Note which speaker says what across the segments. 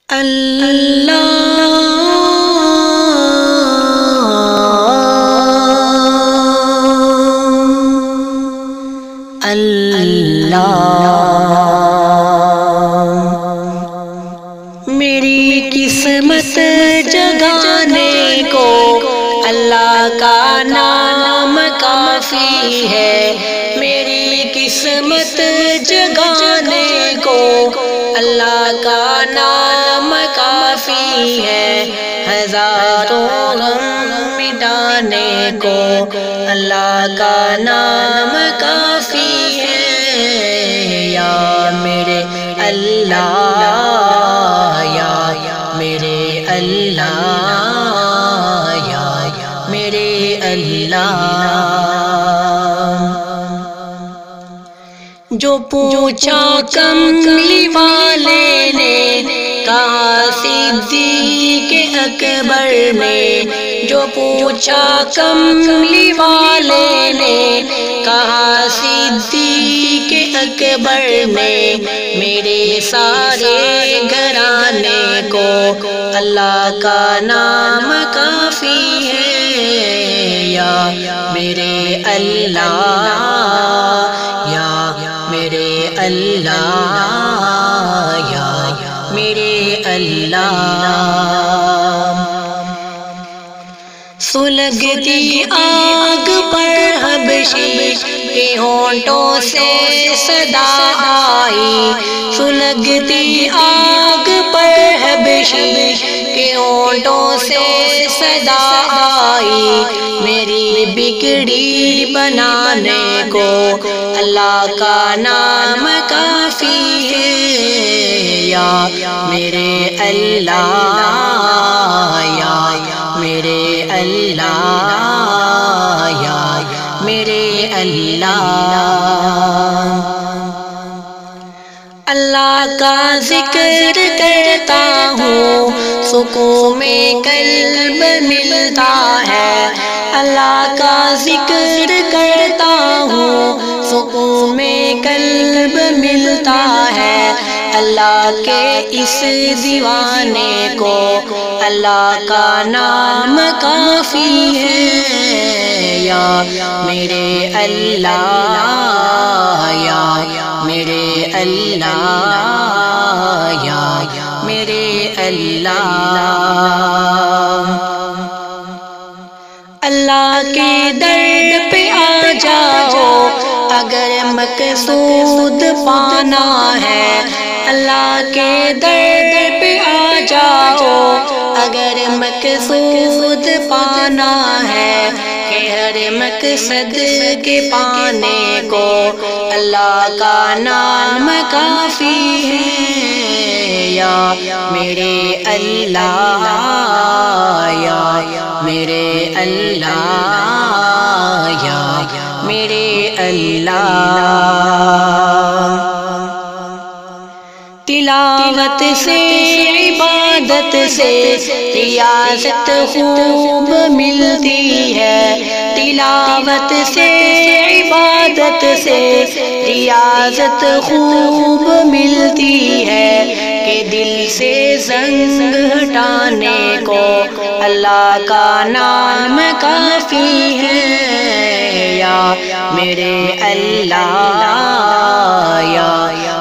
Speaker 1: اللہ اللہ میری قسمت جگانے کو اللہ کا نام کافی ہے، میری قسمت جگانے کو اللہ کا نام کافی ہے، ہزاروں غم مٹانے کو اللہ کا نام کافی ہے۔ یا میرے اللہ، یا میرے اللہ، یا میرے اللہ۔ جو پوچھا کملی والے نے کہا صدیق اکبر نے، جو پوچھا کملی والے نے کہا صدیق اکبر نے، میرے سارے گھرانے کو اللہ کا نام کافی ہے۔ یا میرے اللہ، یا میرے اللہ، یا میرے اللہ۔ سلگتی آگ پر حبشی کے ہونٹوں سے صدا آئی، سلگتی آگ پر حبشی کے ہونٹوں سے صدا آئی، میری بگڑی بنانے کو اللہ کا نام کافی ہے۔ یا میرے اللہ، یا میرے اللہ، یا میرے اللہ۔ اللہ کا ذکر کرتا ہوں سکون میں قلب ملتا ہے، اللہ کا ذکر کرتا ہوں سکون میں قلب ملتا ہے، اللہ کے اس دیوانے کو اللہ کا نام کافی ہے۔ یا میرے اللہ، یا میرے اللہ، یا میرے اللہ۔ اللہ کے در پہ آ جاؤ اگر مقصود پانا ہے، اللہ کے در پہ آ جاؤ اگر مقصود پانا ہے، کہ ہر مقصد کے پانے کو اللہ کا نام کافی ہے۔ یا میرے اللہ، یا میرے اللہ، یا میرے اللہ۔ تلاوت سے عبادت سے ریاضت خوب ملتی ہے، تلاوت سے عبادت سے ریاضت خوب ملتی ہے، کہ دل سے زنگ ہٹانے کو اللہ کا نام کافی ہے۔ یا میرے اللہ، یا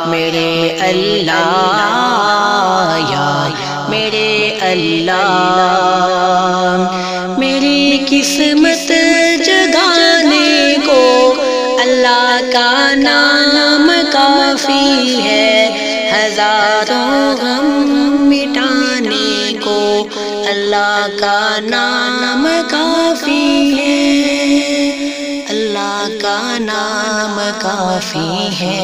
Speaker 1: میرے اللہ، یا میرے اللہ۔ میری قسمت جگانے کو اللہ کا نام کافی ہے، ہزاروں غم مٹانے کو اللہ کا نام کافی ہے، اللہ کا نام کافی ہے۔